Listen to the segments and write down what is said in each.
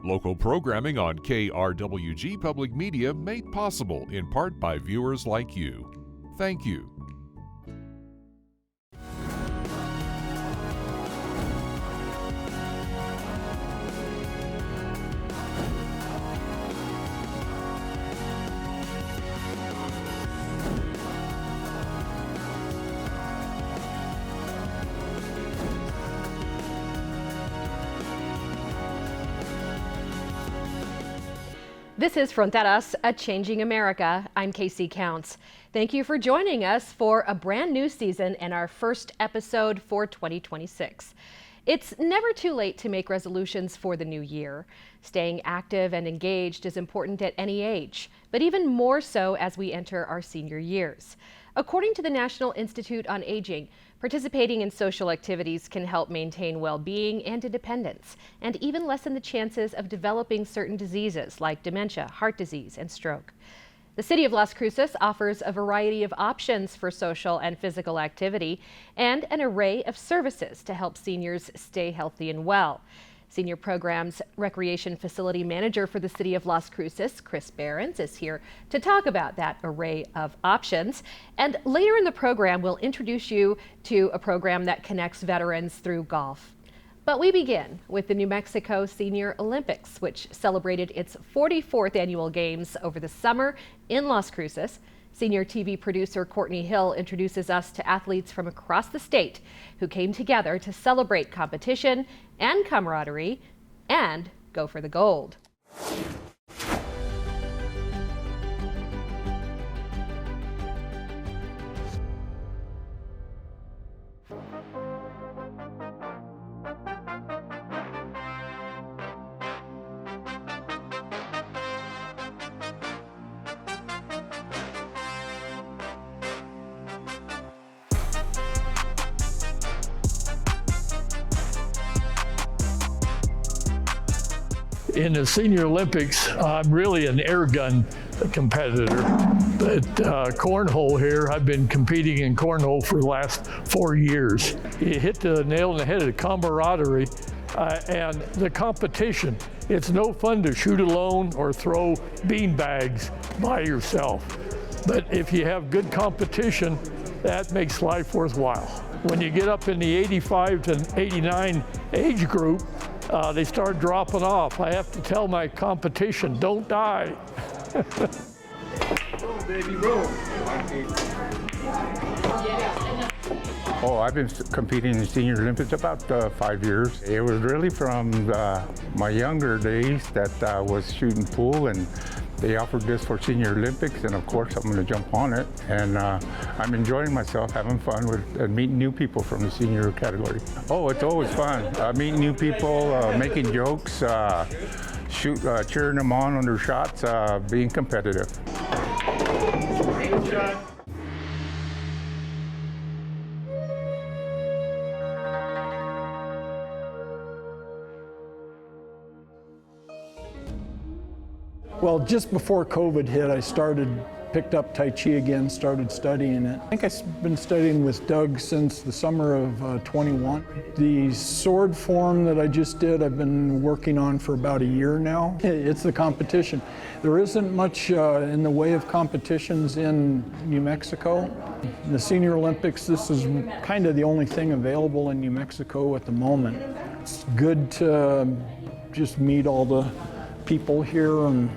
Local programming on KRWG Public Media made possible in part by viewers like you. Thank you. This is Fronteras, A Changing America. I'm Casey Counts. Thank you for joining us for a brand new season and our first episode for 2026. It's never too late to make resolutions for the new year. Staying active and engaged is important at any age, but even more so as we enter our senior years. According to the National Institute on Aging, participating in social activities can help maintain well-being and independence, and even lessen the chances of developing certain diseases like dementia, heart disease, and stroke. The City of Las Cruces offers a variety of options for social and physical activity and an array of services to help seniors stay healthy and well. Senior Programs Recreation Facility Manager for the City of Las Cruces, Behrens, is here to talk about that array of options. And later in the program, we'll introduce you to a program that connects veterans through golf. But we begin with the New Mexico Senior Olympics, which celebrated its 44th annual games over the summer in Las Cruces. Senior TV producer Courtney Hill introduces us to athletes from across the state who came together to celebrate competition and camaraderie and go for the gold. In the Senior Olympics, I'm really an air gun competitor. But cornhole here, I've been competing in cornhole for the last 4 years. You hit the nail on the head of the camaraderie and the competition. It's no fun to shoot alone or throw bean bags by yourself. But if you have good competition, that makes life worthwhile. When you get up in the 85 to 89 age group, they start dropping off. I have to tell my competition, don't die. Roll, baby, roll. Oh, I've been competing in the Senior Olympics about 5 years. It was really from my younger days that I was shooting pool, and they offered this for Senior Olympics, and of course I'm going to jump on it. And I'm enjoying myself, having fun with meeting new people from the senior category. Oh, it's always fun. Meeting new people, making jokes, cheering them on their shots, being competitive. Good shot. Well, just before COVID hit, I picked up Tai Chi again, started studying it. I think I've been studying with Doug since the summer of 21. The sword form that I just did, I've been working on for about a year now. It's the competition. There isn't much in the way of competitions in New Mexico. The Senior Olympics, this is kind of the only thing available in New Mexico at the moment. It's good to just meet all the people here and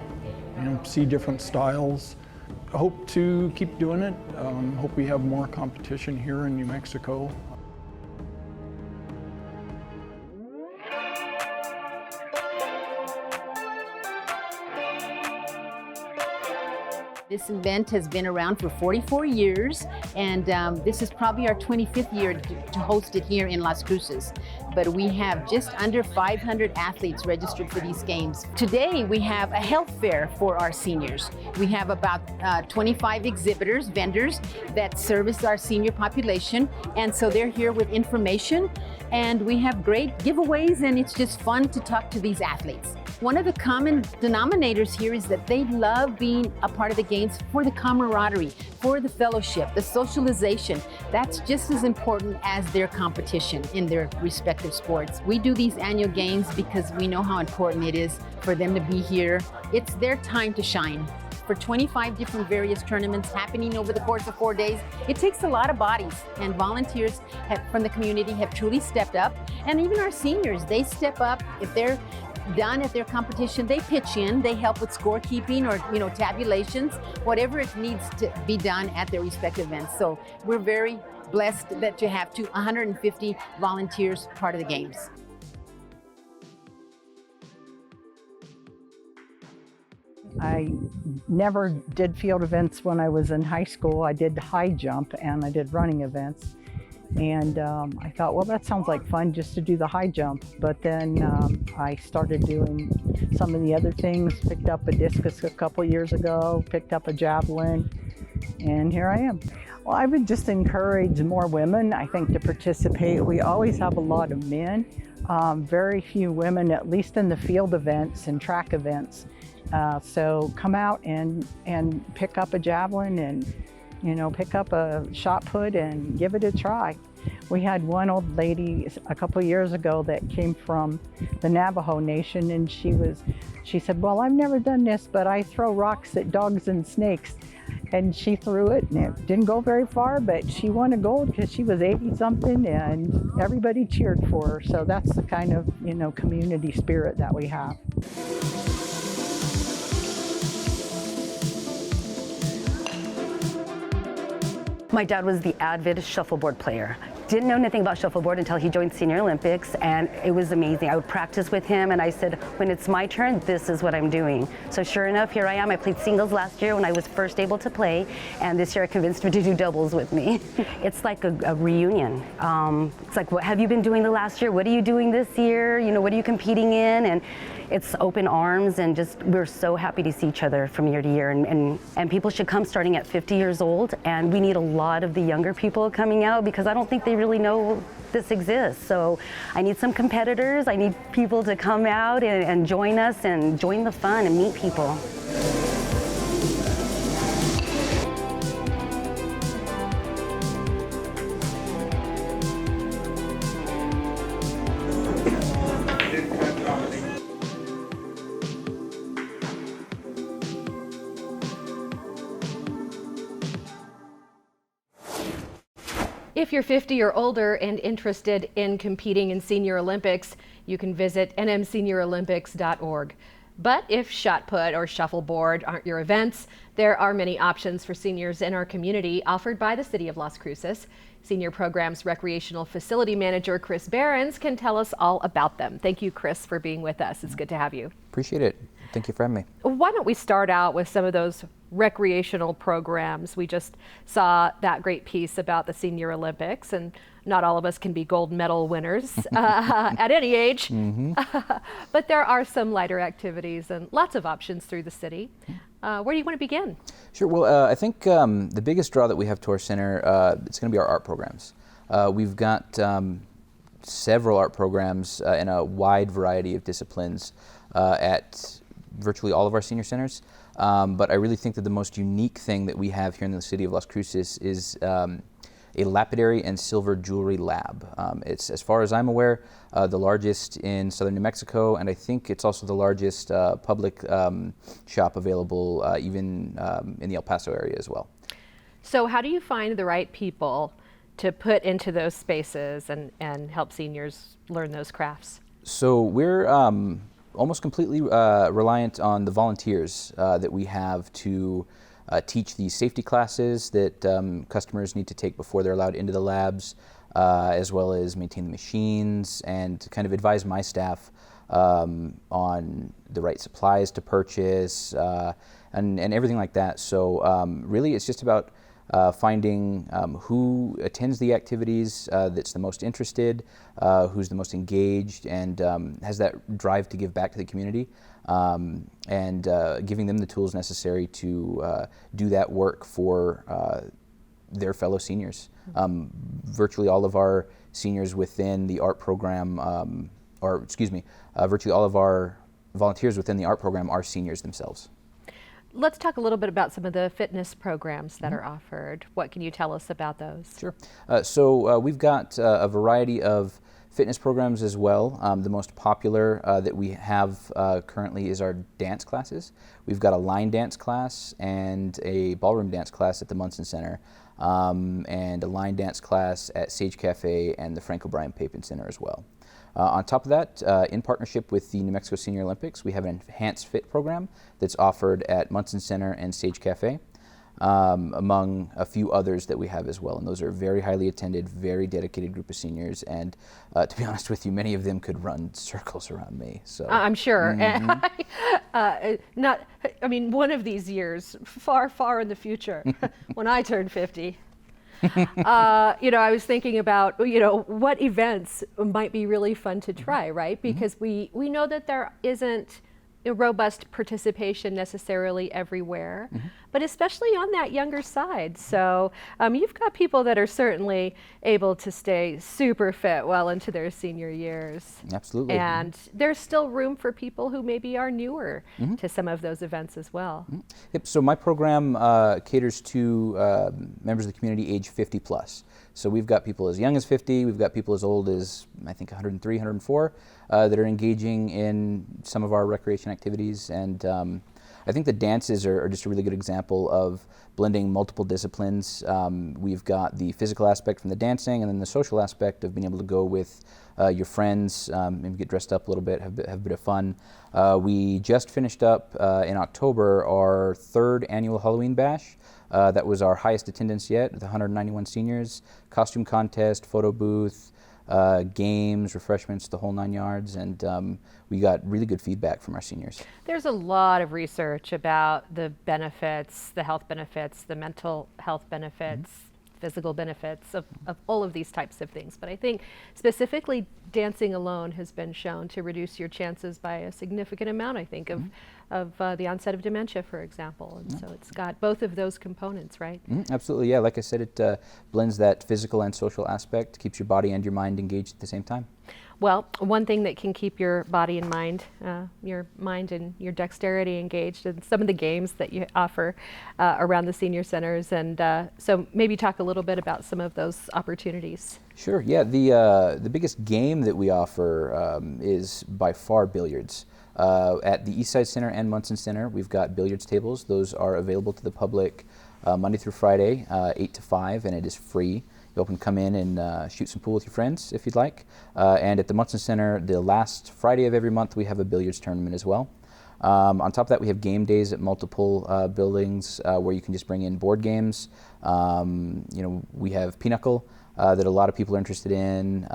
see different styles. I hope to keep doing it. Hope we have more competition here in New Mexico. This event has been around for 44 years, and this is probably our 25th year to host it here in Las Cruces. But we have just under 500 athletes registered for these games. Today, we have a health fair for our seniors. We have about 25 exhibitors, vendors that service our senior population, and so they're here with information, and we have great giveaways, and it's just fun to talk to these athletes. One of the common denominators here is that they love being a part of the games for the camaraderie, for the fellowship, the socialization. That's just as important as their competition in their respective sports. We do these annual games because we know how important it is for them to be here. It's their time to shine. For 25 different various tournaments happening over the course of 4 days, it takes a lot of bodies, and volunteers from the community have truly stepped up. And even our seniors, they step up. If they're done at their competition, they pitch in, they help with scorekeeping or tabulations, whatever it needs to be done at their respective events. So we're very blessed to have 150 volunteers part of the games. I never did field events when I was in high school. I did high jump and I did running events. And I thought, well, that sounds like fun just to do the high jump. But then I started doing some of the other things, picked up a discus a couple years ago, picked up a javelin, and here I am. Well, I would just encourage more women, I think, to participate. We always have a lot of men, very few women, at least in the field events and track events. So come out and pick up a javelin and pick up a shot put and give it a try. We had one old lady a couple of years ago that came from the Navajo Nation, and she said, well, I've never done this, but I throw rocks at dogs and snakes. And she threw it, and it didn't go very far, but she won a gold because she was 80-something, and everybody cheered for her. So that's the kind of, community spirit that we have. My dad was the avid shuffleboard player. Didn't know anything about shuffleboard until he joined Senior Olympics, and it was amazing. I would practice with him, and I said, when it's my turn, this is what I'm doing. So sure enough, here I am. I played singles last year when I was first able to play, and this year I convinced him to do doubles with me. It's like a reunion. It's like, what have you been doing the last year? What are you doing this year? What are you competing in? And it's open arms, and just we're so happy to see each other from year to year. And people should come starting at 50 years old, and we need a lot of the younger people coming out because I don't think they really know this exists. So I need some competitors. I need people to come out and join us and join the fun and meet people. If you're 50 or older and interested in competing in Senior Olympics, you can visit nmseniorolympics.org. But if shot put or shuffleboard aren't your events, there are many options for seniors in our community offered by the City of Las Cruces. Senior Programs Recreational Facility Manager Chris Behrens can tell us all about them. Thank you, Chris, for being with us. It's good to have you. Appreciate it. Thank you for having me. Why don't we start out with some of those recreational programs? We just saw that great piece about the Senior Olympics, and not all of us can be gold medal winners at any age. Mm-hmm. But there are some lighter activities and lots of options through the city. Where do you want to begin? Sure. Well, I think the biggest draw that we have to our center, it's going to be our art programs. We've got several art programs in a wide variety of disciplines at virtually all of our senior centers. But I really think that the most unique thing that we have here in the City of Las Cruces is a lapidary and silver jewelry lab. It's, as far as I'm aware, the largest in southern New Mexico, and I think it's also the largest public shop available even in the El Paso area as well. So how do you find the right people to put into those spaces and help seniors learn those crafts? So we're almost completely reliant on the volunteers that we have to teach these safety classes that customers need to take before they're allowed into the labs, as well as maintain the machines and kind of advise my staff on the right supplies to purchase and everything like that. So really it's just about finding who attends the activities that's the most interested, who's the most engaged, and has that drive to give back to the community, and giving them the tools necessary to do that work for their fellow seniors. Virtually all of our seniors within the art program, virtually all of our volunteers within the art program are seniors themselves. Let's talk a little bit about some of the fitness programs that are offered. What can you tell us about those? Sure. So we've got a variety of fitness programs as well. The most popular that we have currently is our dance classes. We've got a line dance class and a ballroom dance class at the Munson Center, and a line dance class at Sage Cafe and the Frank O'Brien Papin Center as well. On top of that, in partnership with the New Mexico Senior Olympics, we have an enhanced fit program that's offered at Munson Center and Sage Cafe, among a few others that we have as well. And those are very highly attended, very dedicated group of seniors. And to be honest with you, many of them could run circles around me. So I'm sure. One of these years, far, far in the future, when I turn 50. I was thinking about, what events might be really fun to try, right? Because we know that there isn't a robust participation necessarily everywhere, but especially on that younger side. So you've got people that are certainly able to stay super fit well into their senior years. Absolutely. And there's still room for people who maybe are newer to some of those events as well. Yep. So my program caters to members of the community age 50 plus. So we've got people as young as 50, we've got people as old as, I think, 103, 104 that are engaging in some of our recreation activities. And I think the dances are just a really good example of blending multiple disciplines. We've got the physical aspect from the dancing, and then the social aspect of being able to go with your friends, maybe get dressed up a little bit, have a bit of fun. We just finished up in October our 3rd annual Halloween Bash. That was our highest attendance yet, with 191 seniors, costume contest, photo booth, games, refreshments, the whole 9 yards, and we got really good feedback from our seniors. There's a lot of research about the benefits, the health benefits, the mental health benefits, physical benefits of all of these types of things. But I think specifically dancing alone has been shown to reduce your chances by a significant amount, I think, of the onset of dementia, for example. And so it's got both of those components, right? Absolutely, yeah. Like I said, it blends that physical and social aspect, keeps your body and your mind engaged at the same time. Well, one thing that can keep your body and mind, and your dexterity engaged, and some of the games that you offer around the senior centers, and so maybe talk a little bit about some of those opportunities. Sure. Yeah. The biggest game that we offer is by far billiards. At the Eastside Center and Munson Center, we've got billiards tables. Those are available to the public Monday through Friday, 8 to 5, and it is free. You can come in and shoot some pool with your friends if you'd like. And at the Munson Center, the last Friday of every month, we have a billiards tournament as well. On top of that, we have game days at multiple buildings where you can just bring in board games. We have Pinochle that a lot of people are interested in.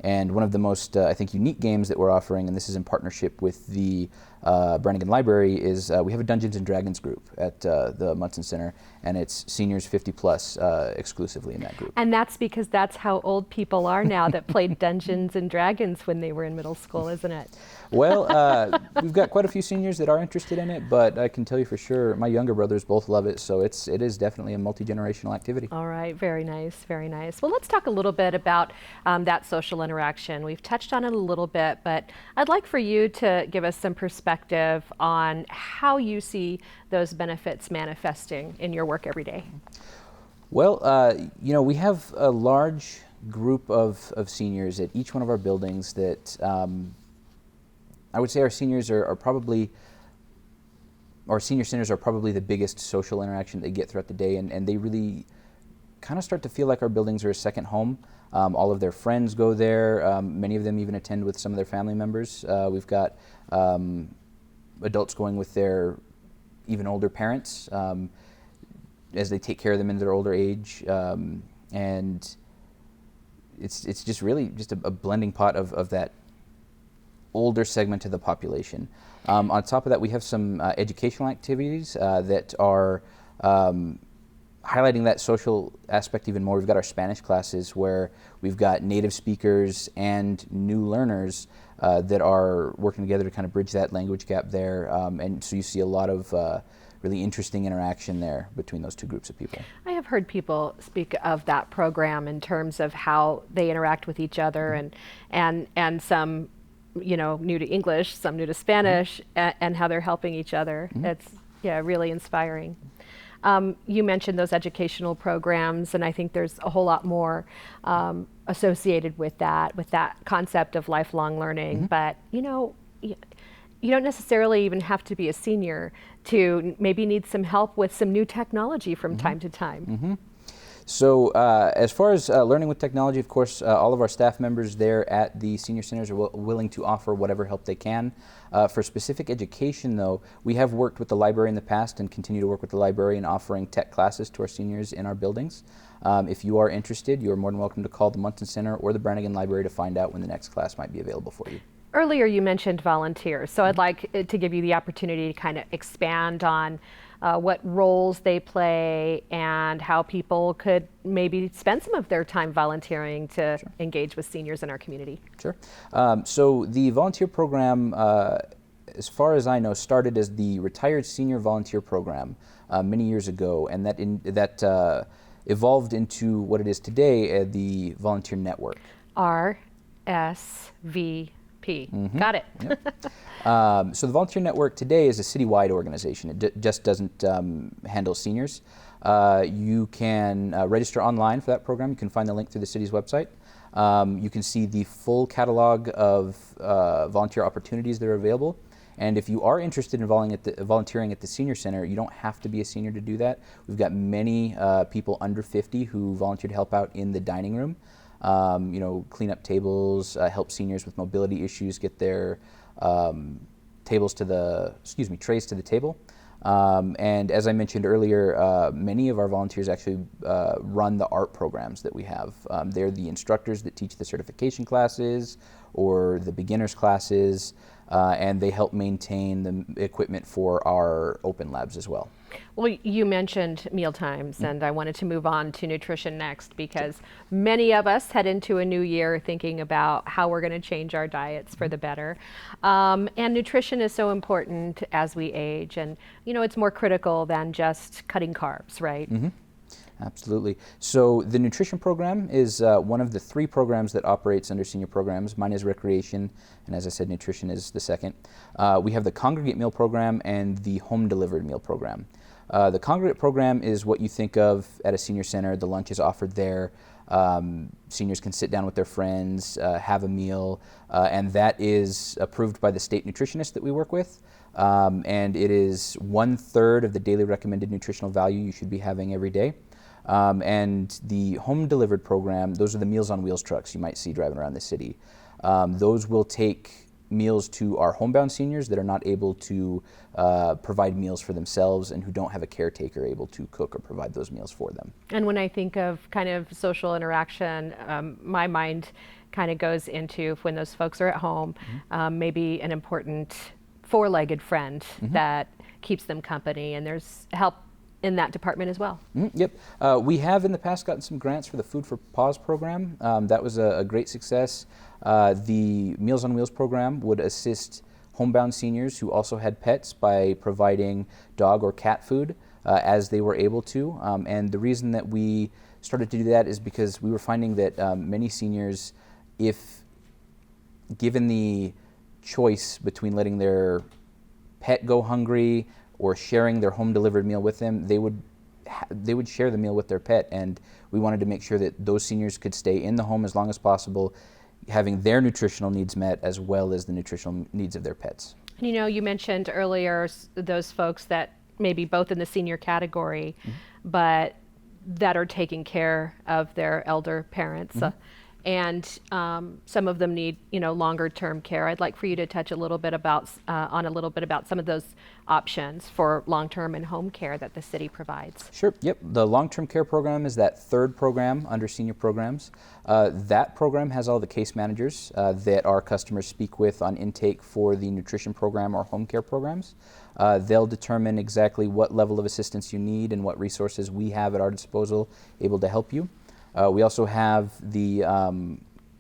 And one of the most, I think, unique games that we're offering, and this is in partnership with the Brannigan Library, is we have a Dungeons and Dragons group at the Munson Center, and it's seniors 50 plus exclusively in that group. And that's because that's how old people are now that played Dungeons and Dragons when they were in middle school, isn't it? Well, we've got quite a few seniors that are interested in it, but I can tell you for sure, my younger brothers both love it, so it is definitely a multi-generational activity. All right, very nice, very nice. Well, let's talk a little bit about that social interaction. We've touched on it a little bit, but I'd like for you to give us some perspective on how you see those benefits manifesting in your work every day. Well, we have a large group of seniors at each one of our buildings that I would say our senior centers are probably the biggest social interaction they get throughout the day, and they really kind of start to feel like our buildings are a second home. All of their friends go there. Many of them even attend with some of their family members. We've got adults going with their even older parents as they take care of them in their older age. And it's just really just a blending pot of that older segment of the population. On top of that, we have some educational activities that are highlighting that social aspect even more. We've got our Spanish classes where we've got native speakers and new learners that are working together to kind of bridge that language gap there. And so you see a lot of really interesting interaction there between those two groups of people. I have heard people speak of that program in terms of how they interact with each other and some new to English, some new to Spanish, and how they're helping each other. It's really inspiring. You mentioned those educational programs, and I think there's a whole lot more associated with that concept of lifelong learning. But you don't necessarily even have to be a senior to maybe need some help with some new technology from time to time. So as far as learning with technology, of course, all of our staff members there at the senior centers are willing to offer whatever help they can. For specific education, though, we have worked with the library in the past and continue to work with the library in offering tech classes to our seniors in our buildings. If you are interested, you are more than welcome to call the Munson Center or the Brannigan Library to find out when the next class might be available for you. Earlier you mentioned volunteers, so I'd like to give you the opportunity to kind of expand on what roles they play and how people could maybe spend some of their time volunteering to engage with seniors in our community. Sure. So the volunteer program, as far as I know, started as the Retired Senior Volunteer Program many years ago, and that evolved into what it is today, the Volunteer Network. RSVP. Got it. So the Volunteer Network today is a citywide organization. It just doesn't handle seniors. You can register online for that program. You can find the link through the city's website. You can see the full catalog of volunteer opportunities that are available. And if you are interested in volunteering at the senior center, you don't have to be a senior to do that. We've got many people under 50 who volunteer to help out in the dining room. Clean up tables, help seniors with mobility issues get their trays to the table. And as I mentioned earlier, many of our volunteers actually run the art programs that we have. They're the instructors that teach the certification classes or the beginners classes, and they help maintain the equipment for our open labs as well. Well, you mentioned meal times, and I wanted to move on to nutrition next, because many of us head into a new year thinking about how we're going to change our diets for the better. And nutrition is so important as we age, and it's more critical than just cutting carbs, right? Absolutely. So the nutrition program is one of the 3 programs that operates under senior programs. Mine is Recreation, and as I said, nutrition is the second. We have the congregate meal program and the home delivered meal program. The congregate program is what you think of at a senior center. The lunch is offered there. Seniors can sit down with their friends, have a meal, and that is approved by the state nutritionist that we work with. And it is 1/3 of the daily recommended nutritional value you should be having every day. And the home delivered program, those are the Meals on Wheels trucks you might see driving around the city. Those will take meals to our homebound seniors that are not able to provide meals for themselves and who don't have a caretaker able to cook or provide those meals for them. And when I think of kind of social interaction, my mind kind of goes into when those folks are at home, maybe an important 4-legged friend that keeps them company, and there's help in that department as well. Yep. We have in the past gotten some grants for the Food for Paws program. That was a great success. The Meals on Wheels program would assist homebound seniors who also had pets by providing dog or cat food as they were able to. And the reason that we started to do that is because we were finding that many seniors, if given the choice between letting their pet go hungry or sharing their home delivered meal with them, they would share the meal with their pet, and we wanted to make sure that those seniors could stay in the home as long as possible, having their nutritional needs met as well as the nutritional needs of their pets. You mentioned earlier those folks that maybe both in the senior category, but that are taking care of their elder parents. And some of them need, longer term care. I'd like for you to touch a little bit about some of those options for long-term and home care that the city provides. Sure. Yep. The long-term care program is that 3rd program under senior programs. That program has all the case managers that our customers speak with on intake for the nutrition program or home care programs. They'll determine exactly what level of assistance you need and what resources we have at our disposal able to help you. We also have the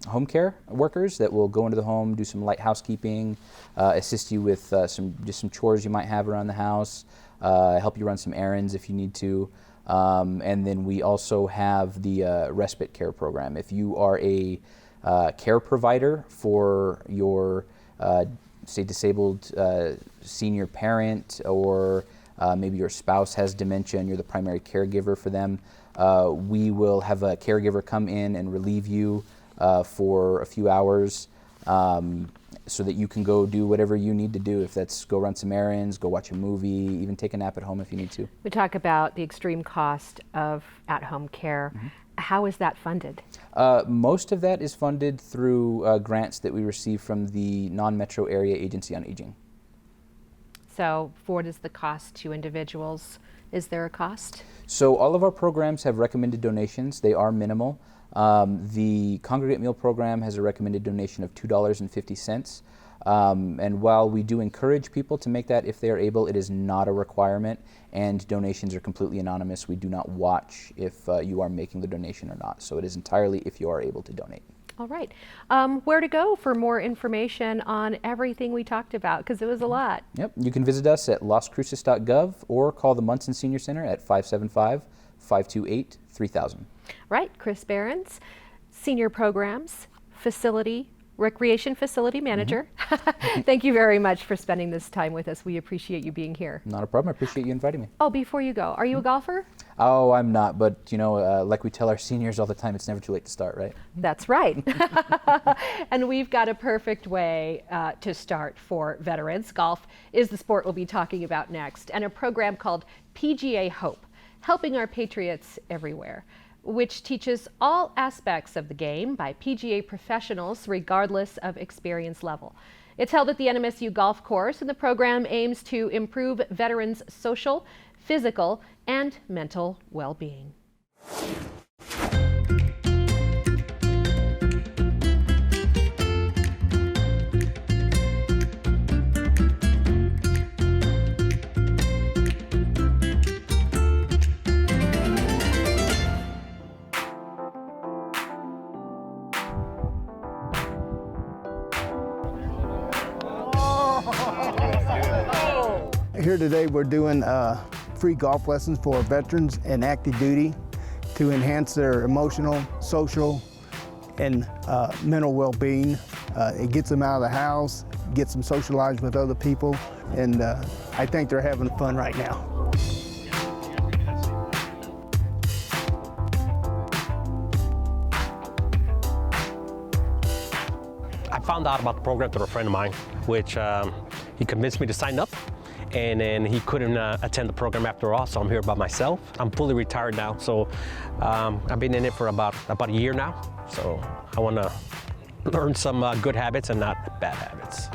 home care workers that will go into the home, do some light housekeeping, assist you with some chores you might have around the house, help you run some errands if you need to. And then we also have the respite care program. If you are a care provider for your say, disabled senior parent, or maybe your spouse has dementia and you're the primary caregiver for them, we will have a caregiver come in and relieve you for a few hours, so that you can go do whatever you need to do. If that's go run some errands, go watch a movie, even take a nap at home if you need to. We talk about the extreme cost of at-home care. Mm-hmm. How is that funded? Most of that is funded through grants that we receive from the non-metro area Agency on Aging. So what is the cost to individuals? Is there a cost? So all of our programs have recommended donations. They are minimal. The Congregate Meal Program has a recommended donation of $2.50. And while we do encourage people to make that if they are able, it is not a requirement, and donations are completely anonymous. We do not watch if you are making the donation or not. So it is entirely if you are able to donate. All right. Where to go for more information on everything we talked about? Because it was a lot. Yep. You can visit us at lascruces.gov or call the Munson Senior Center at 575-528-3000. Right. Chris Behrens, Senior Programs, Recreation Facility Manager. Mm-hmm. Thank you very much for spending this time with us. We appreciate you being here. Not a problem. I appreciate you inviting me. Oh, before you go, are you a golfer? Oh, I'm not, but you know, like we tell our seniors all the time, it's never too late to start, right? That's right. And we've got a perfect way to start for veterans. Golf is the sport we'll be talking about next, and a program called PGA Hope, helping our patriots everywhere, which teaches all aspects of the game by PGA professionals regardless of experience level. It's held at the NMSU Golf Course, and the program aims to improve veterans' social, physical, and mental well-being. Here today we're doing free golf lessons for veterans and active duty to enhance their emotional, social, and mental well-being. It gets them out of the house, gets them socialized with other people, and I think they're having fun right now. I found out about the program through a friend of mine, which he convinced me to sign up. And then he couldn't attend the program after all, so I'm here by myself. I'm fully retired now, so I've been in it for about a year now. So I want to learn some good habits and not bad habits.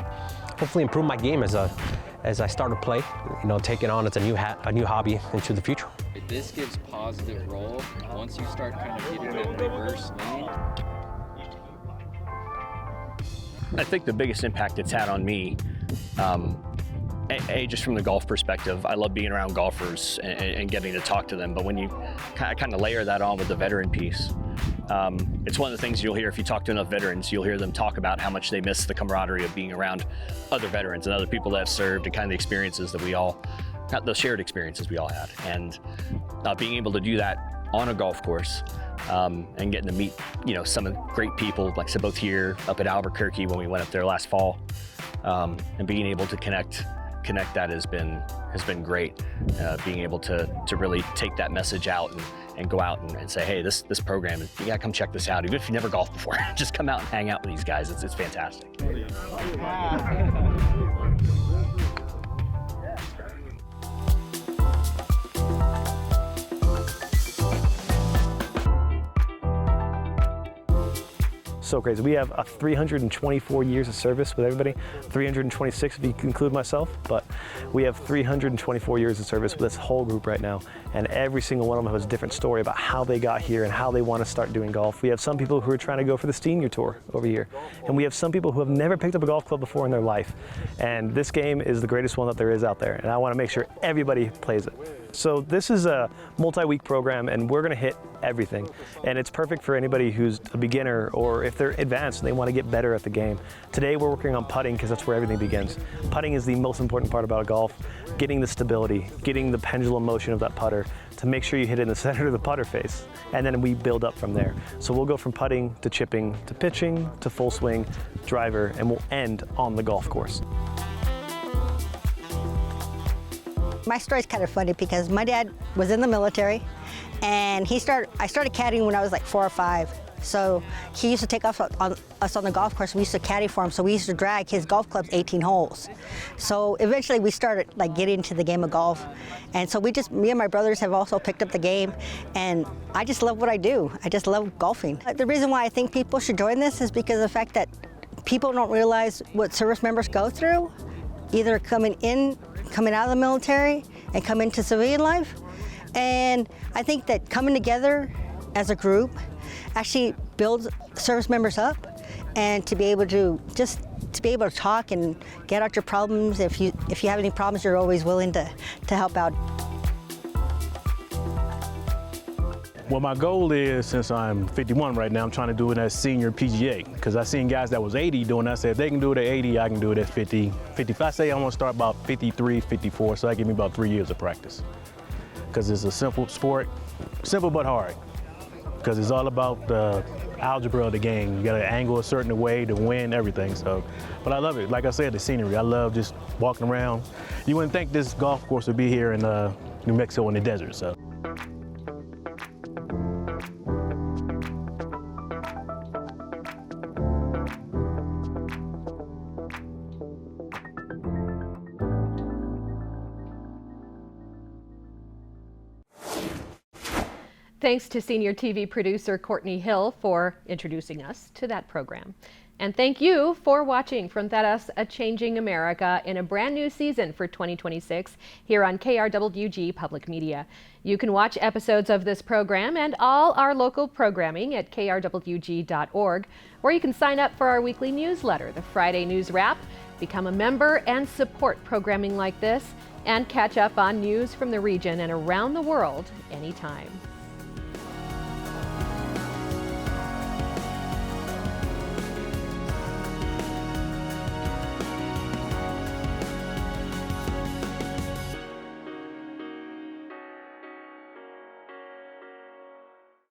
Hopefully improve my game as I start to play, you know, take it on as a new hobby into the future. This gives positive roll. Once you start kind of getting that reverse lean. I think the biggest impact it's had on me, just from the golf perspective, I love being around golfers and getting to talk to them. But when you kind of layer that on with the veteran piece, it's one of the things you'll hear if you talk to enough veterans. You'll hear them talk about how much they miss the camaraderie of being around other veterans and other people that have served, and kind of the experiences that we all, the shared experiences we all had. And being able to do that on a golf course and getting to meet, you know, some great people, like I said, both here up at Albuquerque when we went up there last fall, and being able to connect that has been great. Being able to really take that message out and go out and say, hey, this program, you gotta come check this out. Even if you never golfed before, just come out and hang out with these guys. It's fantastic. So crazy. We have 324 years of service with everybody, 326 if you include myself, but we have 324 years of service with this whole group right now, and every single one of them has a different story about how they got here and how they want to start doing golf. We have some people who are trying to go for the senior tour over here, and we have some people who have never picked up a golf club before in their life, and this game is the greatest one that there is out there, and I want to make sure everybody plays it. So this is a multi-week program, and we're going to hit everything. And it's perfect for anybody who's a beginner, or if they're advanced and they want to get better at the game. Today we're working on putting, because that's where everything begins. Putting is the most important part about golf. Getting the stability, getting the pendulum motion of that putter to make sure you hit it in the center of the putter face. And then we build up from there. So we'll go from putting to chipping to pitching to full swing, driver, and we'll end on the golf course. My story's kind of funny because my dad was in the military, and I started caddying when I was like 4 or 5. So he used to take us on the golf course. We used to caddy for him, so we used to drag his golf clubs 18 holes. So eventually we started like getting into the game of golf. And so me and my brothers have also picked up the game, and I just love what I do. I just love golfing. The reason why I think people should join this is because of the fact that people don't realize what service members go through, either coming out of the military and come into civilian life. And I think that coming together as a group actually builds service members up, and to be able to talk and get out your problems. If you have any problems, you're always willing to help out. Well, my goal is, since I'm 51 right now, I'm trying to do it as senior PGA, because I seen guys that was 80 doing that. I said, if they can do it at 80, I can do it at 50. 55, I say I want to start about 53, 54, so that give me about 3 years of practice. Because it's a simple sport, simple but hard, because it's all about the algebra of the game. You got to angle a certain way to win everything. So, but I love it. Like I said, the scenery. I love just walking around. You wouldn't think this golf course would be here in New Mexico in the desert. So. Thanks to senior TV producer Courtney Hill for introducing us to that program. And thank you for watching Fronteras, A Changing America, in a brand new season for 2026 here on KRWG Public Media. You can watch episodes of this program and all our local programming at krwg.org, or you can sign up for our weekly newsletter, the Friday News Wrap, become a member and support programming like this, and catch up on news from the region and around the world anytime.